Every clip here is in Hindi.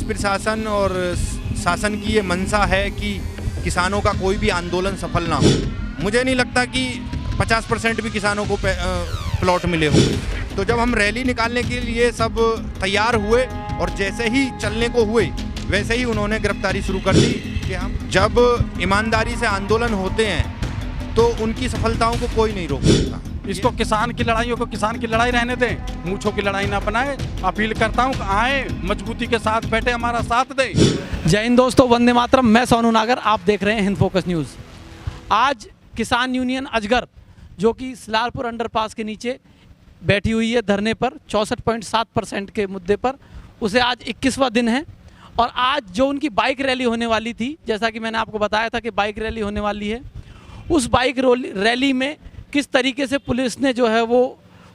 प्रशासन और शासन की ये मंशा है कि किसानों का कोई भी आंदोलन सफल ना हो। मुझे नहीं लगता कि 50% भी किसानों को प्लॉट मिले होंगे। तो जब हम रैली निकालने के लिए सब तैयार हुए और जैसे ही चलने को हुए वैसे ही उन्होंने गिरफ्तारी शुरू कर दी कि हम जब ईमानदारी से आंदोलन होते हैं तो उनकी सफलताओं को कोई नहीं रोक सकता। इसको किसान की लड़ाइयों को किसान की लड़ाई रहने दें, मूंछों की लड़ाई ना बनाए। अपील करता हूँ आए, मजबूती के साथ बैठे, हमारा साथ दें। जय हिंद दोस्तों, वंदे मातरम। मैं सोनू नागर, आप देख रहे हैं हिंद फोकस न्यूज़। आज किसान यूनियन अजगर जो कि सलारपुर अंडरपास के नीचे बैठी हुई है धरने पर 64.7% के मुद्दे पर, उसे आज 21वां दिन है। और आज जो उनकी बाइक रैली होने वाली थी, जैसा कि मैंने आपको बताया था कि बाइक रैली होने वाली है, उस बाइक रैली में किस तरीके से पुलिस ने जो है वो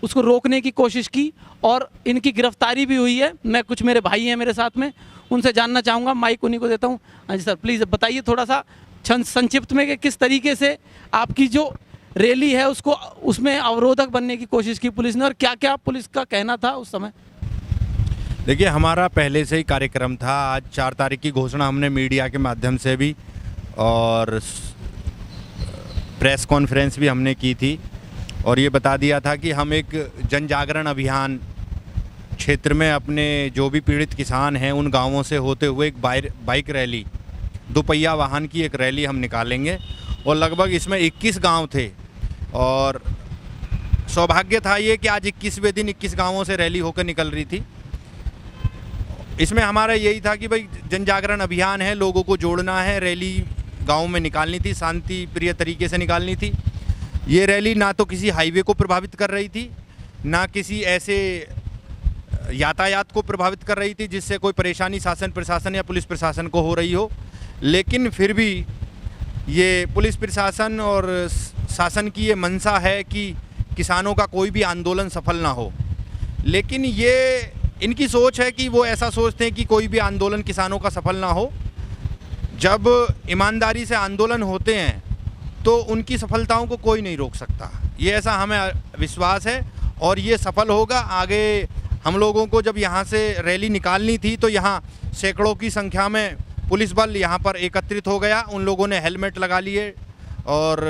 उसको रोकने की कोशिश की और इनकी गिरफ्तारी भी हुई है। मैं कुछ मेरे भाई हैं मेरे साथ में, उनसे जानना चाहूँगा। माइक उन्हीं को देता हूँ। हाँ जी सर, प्लीज़ बताइए थोड़ा सा संक्षिप्त में कि किस तरीके से आपकी जो रैली है उसको उसमें अवरोधक बनने की कोशिश की पुलिस ने और क्या क्या पुलिस का कहना था उस समय। देखिए, हमारा पहले से ही कार्यक्रम था। आज 4 तारीख की घोषणा हमने मीडिया के माध्यम से भी और प्रेस कॉन्फ्रेंस भी हमने की थी और ये बता दिया था कि हम एक जन जागरण अभियान क्षेत्र में अपने जो भी पीड़ित किसान हैं उन गांवों से होते हुए एक बाइक रैली, दोपहिया वाहन की एक रैली हम निकालेंगे। और लगभग इसमें 21 गांव थे और सौभाग्य था ये कि आज 21वें दिन 21 गांवों से रैली होकर निकल रही थी। इसमें हमारा यही था कि भाई जन जागरण अभियान है, लोगों को जोड़ना है, रैली गांव में निकालनी थी, शांति प्रिय तरीके से निकालनी थी। ये रैली ना तो किसी हाईवे को प्रभावित कर रही थी, ना किसी ऐसे यातायात को प्रभावित कर रही थी जिससे कोई परेशानी शासन प्रशासन या पुलिस प्रशासन को हो रही हो। लेकिन फिर भी ये पुलिस प्रशासन और शासन की ये मंशा है कि किसानों का कोई भी आंदोलन सफल ना हो। लेकिन ये इनकी सोच है कि वो ऐसा सोचते हैं कि कोई भी आंदोलन किसानों का सफल ना हो। जब ईमानदारी से आंदोलन होते हैं तो उनकी सफलताओं को कोई नहीं रोक सकता। ये ऐसा हमें विश्वास है और ये सफल होगा। आगे हम लोगों को जब यहाँ से रैली निकालनी थी तो यहाँ सैकड़ों की संख्या में पुलिस बल यहाँ पर एकत्रित हो गया। उन लोगों ने हेलमेट लगा लिए और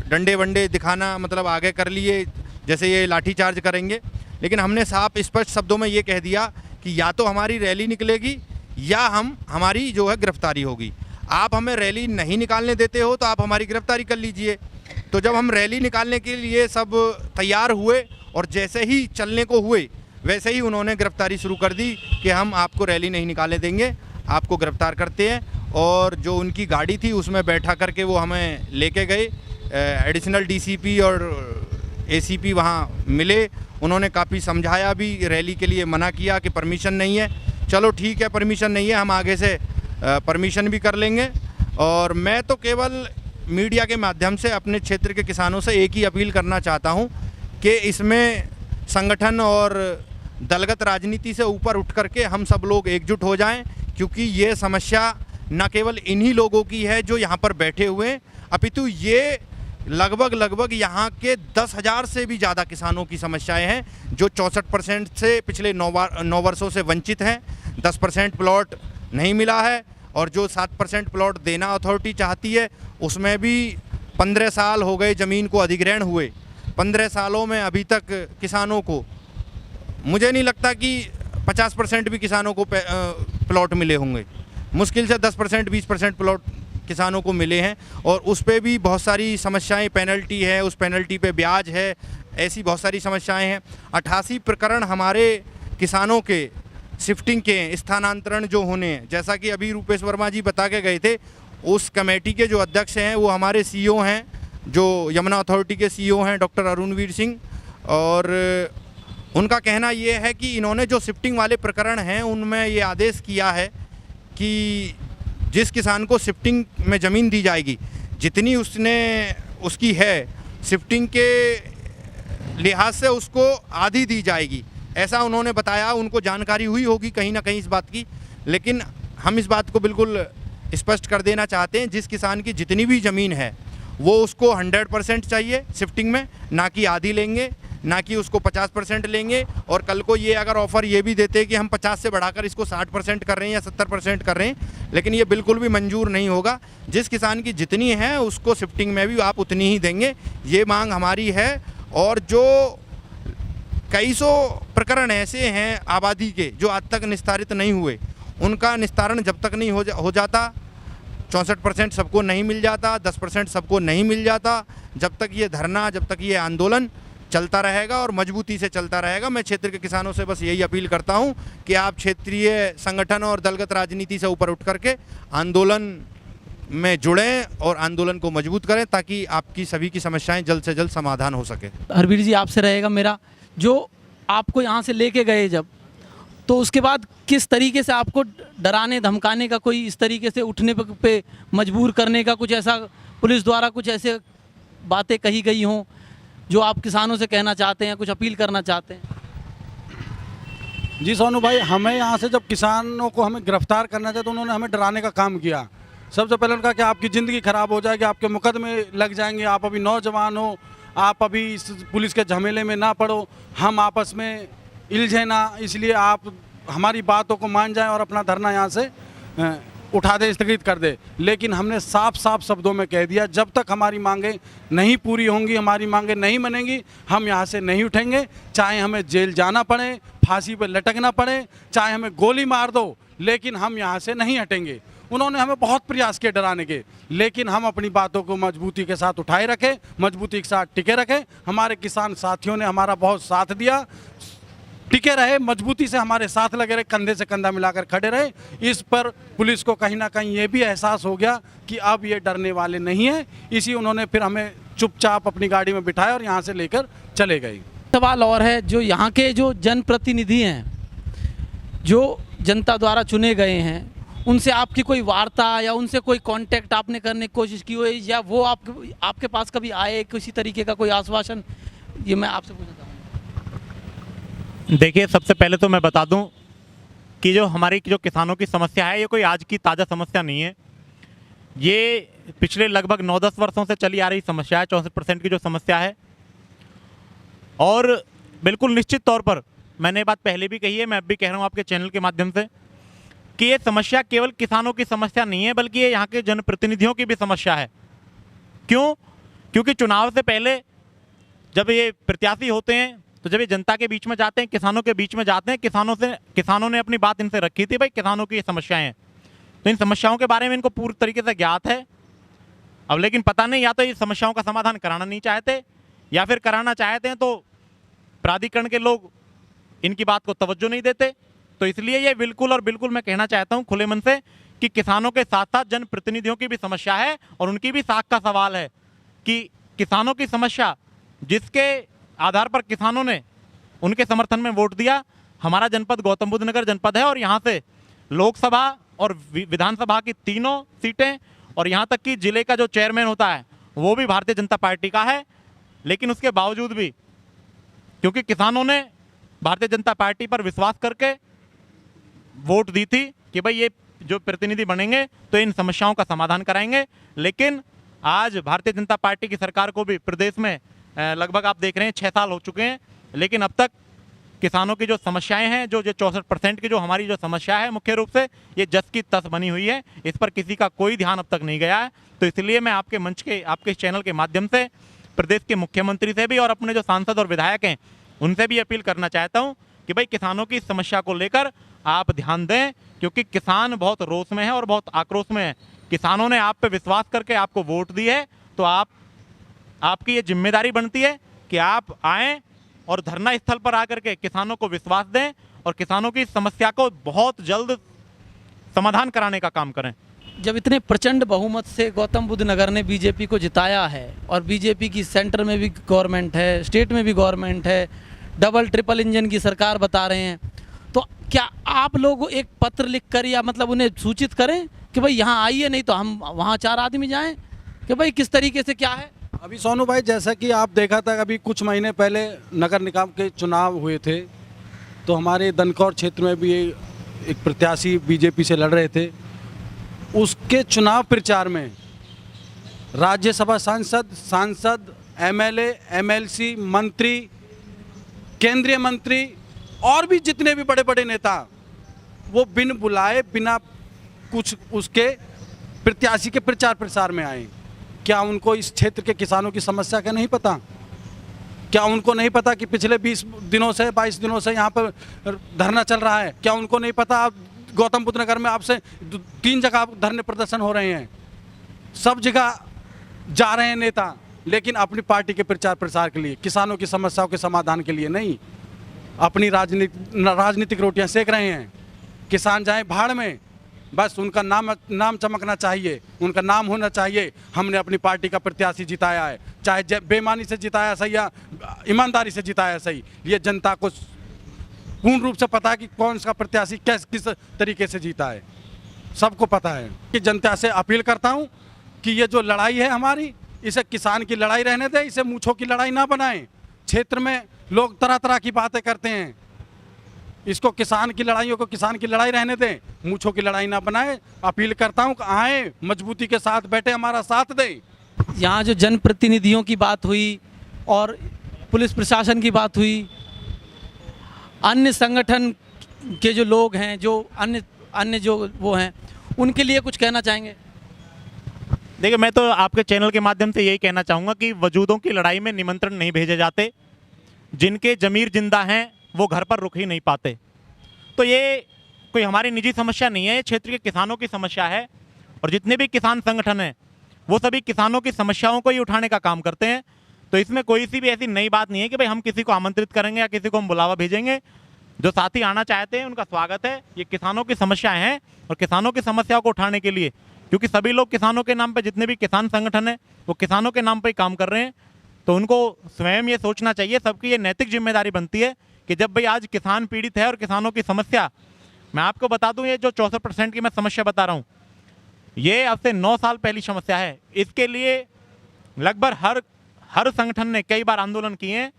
डंडे वंडे दिखाना मतलब आगे कर लिए जैसे ये लाठीचार्ज करेंगे। लेकिन हमने साफ स्पष्ट शब्दों में ये कह दिया कि या तो हमारी रैली निकलेगी या हमारी जो है गिरफ्तारी होगी। आप हमें रैली नहीं निकालने देते हो तो आप हमारी गिरफ्तारी कर लीजिए। तो जब हम रैली निकालने के लिए सब तैयार हुए और जैसे ही चलने को हुए वैसे ही उन्होंने गिरफ्तारी शुरू कर दी कि हम आपको रैली नहीं निकालने देंगे, आपको गिरफ्तार करते हैं। और जो उनकी गाड़ी थी उसमें बैठा करके वो हमें लेके गए। एडिशनल डीसीपी और एसीपी वहाँ मिले, उन्होंने काफ़ी समझाया भी, रैली के लिए मना किया कि परमिशन नहीं है। चलो ठीक है, परमिशन नहीं है, हम आगे से परमिशन भी कर लेंगे। और मैं तो केवल मीडिया के माध्यम से अपने क्षेत्र के किसानों से एक ही अपील करना चाहता हूं कि इसमें संगठन और दलगत राजनीति से ऊपर उठ करके हम सब लोग एकजुट हो जाएं, क्योंकि ये समस्या न केवल इन्हीं लोगों की है जो यहाँ पर बैठे हुए हैं, अपितु ये लगभग यहाँ के 10,000 से भी ज़्यादा किसानों की समस्याएं हैं जो 64% से पिछले 9 वर्षों से वंचित हैं। 10% प्लॉट नहीं मिला है और जो 7% प्लॉट देना अथॉरिटी चाहती है उसमें भी 15 साल हो गए ज़मीन को अधिग्रहण हुए। 15 सालों में अभी तक किसानों को, मुझे नहीं लगता कि 50% भी किसानों को प्लॉट मिले होंगे। मुश्किल से 10% 20% प्लॉट किसानों को मिले हैं और उस पे भी बहुत सारी समस्याएं, पेनल्टी है, उस पेनल्टी पे ब्याज है, ऐसी बहुत सारी समस्याएं हैं। 88 प्रकरण हमारे किसानों के शिफ्टिंग के, स्थानांतरण जो होने हैं, जैसा कि अभी रूपेश वर्मा जी बता के गए थे, उस कमेटी के जो अध्यक्ष हैं वो हमारे सीईओ हैं, जो यमुना अथॉरिटी के सीईओ हैं डॉक्टर अरुणवीर सिंह। और उनका कहना ये है कि इन्होंने जो शिफ्टिंग वाले प्रकरण हैं उनमें ये आदेश किया है कि जिस किसान को शिफ्टिंग में ज़मीन दी जाएगी, जितनी उसकी है शिफ्टिंग के लिहाज से उसको आधी दी जाएगी, ऐसा उन्होंने बताया। उनको जानकारी हुई होगी कहीं ना कहीं इस बात की, लेकिन हम इस बात को बिल्कुल स्पष्ट कर देना चाहते हैं, जिस किसान की जितनी भी ज़मीन है वो उसको 100% चाहिए शिफ्टिंग में, ना कि आधी लेंगे, ना कि उसको 50% लेंगे। और कल को ये अगर ऑफ़र ये भी देते कि हम 50 से बढ़ाकर इसको 60% कर रहे हैं या 70% कर रहे हैं, लेकिन ये बिल्कुल भी मंजूर नहीं होगा। जिस किसान की जितनी है उसको शिफ्टिंग में भी आप उतनी ही देंगे, ये मांग हमारी है। और जो कई सौ प्रकरण ऐसे हैं आबादी के जो आज तक निस्तारित नहीं हुए, उनका निस्तारण जब तक नहीं हो जाता, 64% सबको नहीं मिल जाता, 10% सबको नहीं मिल जाता, जब तक ये धरना, जब तक ये आंदोलन चलता रहेगा और मजबूती से चलता रहेगा। मैं क्षेत्र के किसानों से बस यही अपील करता हूं कि आप क्षेत्रीय संगठन और दलगत राजनीति से ऊपर उठ करके आंदोलन में जुड़ें और आंदोलन को मजबूत करें, ताकि आपकी सभी की समस्याएं जल्द से जल्द समाधान हो सके। हरवीर जी, आपसे रहेगा मेरा, जो आपको यहाँ से लेके गए जब, तो उसके बाद किस तरीके से आपको डराने धमकाने का, कोई इस तरीके से उठने पे मजबूर करने का कुछ ऐसा पुलिस द्वारा कुछ ऐसे बातें कही गई हों जो आप किसानों से कहना चाहते हैं, कुछ अपील करना चाहते हैं? जी सोनू भाई, हमें यहाँ से जब किसानों को हमें गिरफ्तार करना था तो उन्होंने हमें डराने का काम किया। सबसे पहले उनका कि आपकी ज़िंदगी खराब हो जाएगी, आपके मुकदमे लग जाएंगे, आप अभी नौजवान हो, आप अभी इस पुलिस के झमेले में ना पड़ो, हम आपस में इलझे ना, इसलिए आप हमारी बातों को मान जाएं और अपना धरना यहाँ से उठा दे, स्थगित कर दे। लेकिन हमने साफ साफ शब्दों में कह दिया, जब तक हमारी मांगें नहीं पूरी होंगी, हमारी मांगें नहीं बनेंगी, हम यहाँ से नहीं उठेंगे। चाहे हमें जेल जाना पड़े, फांसी पर लटकना पड़े, चाहे हमें गोली मार दो, लेकिन हम यहाँ से नहीं हटेंगे। उन्होंने हमें बहुत प्रयास किए डराने के, लेकिन हम अपनी बातों को मजबूती के साथ उठाए रखे, मजबूती के साथ टिके रखे। हमारे किसान साथियों ने हमारा बहुत साथ दिया, टिके रहे, मजबूती से हमारे साथ लगे रहे, कंधे से कंधा मिलाकर खड़े रहे। इस पर पुलिस को कहीं ना कहीं ये भी एहसास हो गया कि अब ये डरने वाले नहीं हैं। इसी उन्होंने फिर हमें चुपचाप अपनी गाड़ी में बिठाया और यहाँ से लेकर चले गए। सवाल और है, जो यहाँ के जो जनप्रतिनिधि हैं, जो जनता द्वारा चुने गए हैं, उनसे आपकी कोई वार्ता या उनसे कोई कांटेक्ट आपने करने की कोशिश की हुई, या वो आपके पास कभी आए, किसी तरीके का कोई आश्वासन? ये मैं आपसे पूछना चाहूँगा। देखिए, सबसे पहले तो मैं बता दूं कि जो हमारी जो किसानों की समस्या है, ये कोई आज की ताज़ा समस्या नहीं है। ये पिछले लगभग 9-10 वर्षों से चली आ रही समस्या है, 64% की जो समस्या है। और बिल्कुल निश्चित तौर पर मैंने ये बात पहले भी कही है, मैं अब भी कह रहा हूँ आपके चैनल के माध्यम से, कि ये समस्या केवल किसानों की समस्या नहीं है, बल्कि ये यहाँ के जनप्रतिनिधियों की भी समस्या है। क्यों? क्योंकि चुनाव से पहले जब ये प्रत्याशी होते हैं, तो जब ये जनता के बीच में जाते हैं, किसानों के बीच में जाते हैं, किसानों ने अपनी बात इनसे रखी थी, भाई किसानों की ये समस्याएं हैं, तो इन समस्याओं के बारे में इनको पूरी तरीके से ज्ञात है। अब लेकिन पता नहीं, या तो ये समस्याओं का समाधान कराना नहीं चाहते, या फिर कराना चाहते हैं तो प्राधिकरण के लोग इनकी बात को तवज्जो नहीं देते। तो इसलिए ये बिल्कुल और बिल्कुल मैं कहना चाहता हूँ खुले मन से कि किसानों के साथ साथ जनप्रतिनिधियों की भी समस्या है, और उनकी भी साख का सवाल है कि किसानों की समस्या, जिसके आधार पर किसानों ने उनके समर्थन में वोट दिया। हमारा जनपद गौतम बुद्ध नगर जनपद है, और यहाँ से लोकसभा और विधानसभा की तीनों सीटें, और यहाँ तक कि जिले का जो चेयरमैन होता है वो भी भारतीय जनता पार्टी का है। लेकिन उसके बावजूद भी, क्योंकि किसानों ने भारतीय जनता पार्टी पर विश्वास करके वोट दी थी कि भाई ये जो प्रतिनिधि बनेंगे तो इन समस्याओं का समाधान कराएंगे, लेकिन आज भारतीय जनता पार्टी की सरकार को भी प्रदेश में लगभग आप देख रहे हैं 6 साल हो चुके हैं, लेकिन अब तक किसानों की जो समस्याएं हैं, जो 64% की जो हमारी जो समस्या है, मुख्य रूप से ये जस की तस बनी हुई है, इस पर किसी का कोई ध्यान अब तक नहीं गया है। तो इसलिए मैं आपके मंच के, आपके इस चैनल के माध्यम से प्रदेश के मुख्यमंत्री से भी और अपने जो सांसद और विधायक हैं उनसे भी अपील करना चाहता हूँ कि भाई किसानों की समस्या को लेकर आप ध्यान दें, क्योंकि किसान बहुत रोष में है और बहुत आक्रोश में है। किसानों ने आप पे विश्वास करके आपको वोट दी है, तो आपकी ये जिम्मेदारी बनती है कि आप आएँ और धरना स्थल पर आकर के किसानों को विश्वास दें और किसानों की समस्या को बहुत जल्द समाधान कराने का काम करें। जब इतने प्रचंड बहुमत से गौतम बुद्ध नगर ने बीजेपी को जिताया है, और बीजेपी की सेंटर में भी गवर्नमेंट है, स्टेट में भी गवर्नमेंट है, डबल ट्रिपल इंजन की सरकार बता रहे हैं, तो क्या आप लोग एक पत्र लिखकर या मतलब उन्हें सूचित करें कि भाई यहाँ आइए, नहीं तो हम वहाँ 4 आदमी जाएं, कि भाई किस तरीके से क्या है? अभी सोनू भाई, जैसा कि आप देखा था, अभी कुछ महीने पहले नगर निगम के चुनाव हुए थे, तो हमारे दनकौर क्षेत्र में भी एक प्रत्याशी बीजेपी से लड़ रहे थे। उसके चुनाव प्रचार में राज्यसभा सांसद, एमएलए, एमएलसी, मंत्री केंद्रीय मंत्री और भी जितने भी बड़े बड़े नेता वो बिन बुलाए बिना कुछ उसके प्रत्याशी के प्रचार प्रसार में आए। क्या उनको इस क्षेत्र के किसानों की समस्या का नहीं पता? क्या उनको नहीं पता कि पिछले 20 दिनों से 22 दिनों से यहाँ पर धरना चल रहा है? क्या उनको नहीं पता गौतम बुद्ध नगर में आपसे 3 जगह धरने प्रदर्शन हो रहे हैं, सब जगह जा रहे हैं नेता, लेकिन अपनी पार्टी के प्रचार प्रसार के लिए, किसानों की समस्याओं के समाधान के लिए नहीं, अपनी राजनीतिक रोटियां सेक रहे हैं। किसान जाए भाड़ में, बस उनका नाम चमकना चाहिए, उनका नाम होना चाहिए। हमने अपनी पार्टी का प्रत्याशी जिताया है, चाहे बेईमानी से जिताया सही या ईमानदारी से जिताया सही। ये जनता को पूर्ण रूप से पता है कि कौन सा प्रत्याशी किस तरीके से जीता है, सबको पता है। कि जनता से अपील करता हूँ कि ये जो लड़ाई है हमारी, इसे किसान की लड़ाई रहने दें, इसे मूंछों की लड़ाई ना बनाएं। क्षेत्र में लोग तरह तरह की बातें करते हैं, इसको किसान की लड़ाइयों को किसान की लड़ाई रहने दें, मूंछों की लड़ाई ना बनाएं। अपील करता हूं कि आए, मजबूती के साथ बैठे, हमारा साथ दें। यहाँ जो जनप्रतिनिधियों की बात हुई और पुलिस प्रशासन की बात हुई, अन्य संगठन के जो लोग हैं, जो अन्य जो वो हैं, उनके लिए कुछ कहना चाहेंगे? देखिए, मैं तो आपके चैनल के माध्यम से यही कहना चाहूँगा कि वजूदों की लड़ाई में निमंत्रण नहीं भेजे जाते। जिनके जमीर जिंदा हैं वो घर पर रुक ही नहीं पाते। तो ये कोई हमारी निजी समस्या नहीं है, ये क्षेत्र के किसानों की समस्या है। और जितने भी किसान संगठन हैं वो सभी किसानों की समस्याओं को ही उठाने का काम करते हैं। तो इसमें कोई सी भी ऐसी नई बात नहीं है कि भाई हम किसी को आमंत्रित करेंगे या किसी को हम बुलावा भेजेंगे। जो साथी आना चाहते हैं उनका स्वागत है। ये किसानों की समस्याएं हैं और किसानों की समस्याओं को उठाने के लिए, क्योंकि सभी लोग किसानों के नाम पे, जितने भी किसान संगठन हैं वो किसानों के नाम पे ही काम कर रहे हैं। तो उनको स्वयं ये सोचना चाहिए, सबकी ये नैतिक जिम्मेदारी बनती है कि जब भाई आज किसान पीड़ित है और किसानों की समस्या, मैं आपको बता दूं, ये जो 64% की मैं समस्या बता रहा हूं, ये अब से 9 साल पहली समस्या है। इसके लिए लगभग हर संगठन ने कई बार आंदोलन किए हैं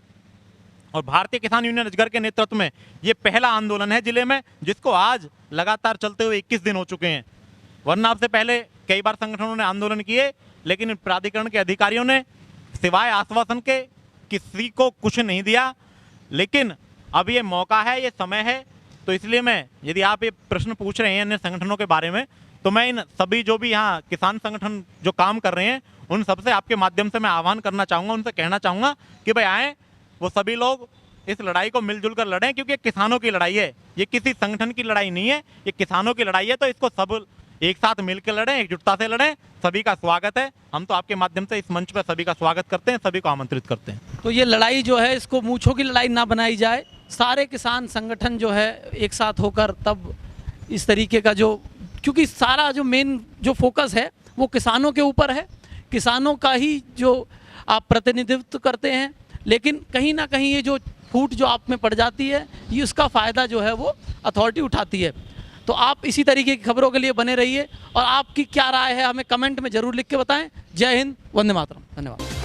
और भारतीय किसान यूनियन अजगर के नेतृत्व में ये पहला आंदोलन है जिले में, जिसको आज लगातार चलते हुए 21 दिन हो चुके हैं। वरना आपसे पहले कई बार संगठनों ने आंदोलन किए, लेकिन प्राधिकरण के अधिकारियों ने सिवाय आश्वासन के किसी को कुछ नहीं दिया। लेकिन अब ये मौका है, ये समय है। तो इसलिए मैं, यदि आप ये प्रश्न पूछ रहे हैं अन्य संगठनों के बारे में, तो मैं इन सभी जो भी यहाँ किसान संगठन जो काम कर रहे हैं उन सबसे आपके माध्यम से मैं आह्वान करना चाहूँगा, उनसे कहना चाहूँगा कि भाई आएँ, वो सभी लोग इस लड़ाई को मिलजुल कर लड़ें, क्योंकि ये किसानों की लड़ाई है, ये किसी संगठन की लड़ाई नहीं है, ये किसानों की लड़ाई है। तो इसको सब एक साथ मिलकर लड़ें, एकजुटता से लड़ें। सभी का स्वागत है। हम तो आपके माध्यम से इस मंच पर सभी का स्वागत करते हैं, सभी को आमंत्रित करते हैं। तो ये लड़ाई जो है, इसको मूंछों की लड़ाई ना बनाई जाए। सारे किसान संगठन जो है एक साथ होकर तब इस तरीके का जो, क्योंकि सारा जो मेन जो फोकस है वो किसानों के ऊपर है, किसानों का ही जो आप प्रतिनिधित्व करते हैं। लेकिन कहीं ना कहीं ये जो फूट जो आप में पड़ जाती है, ये उसका फ़ायदा जो है वो अथॉरिटी उठाती है। तो आप इसी तरीके की खबरों के लिए बने रहिए और आपकी क्या राय है हमें कमेंट में ज़रूर लिख के बताएं। जय हिंद, वंदे मातरम। धन्यवाद।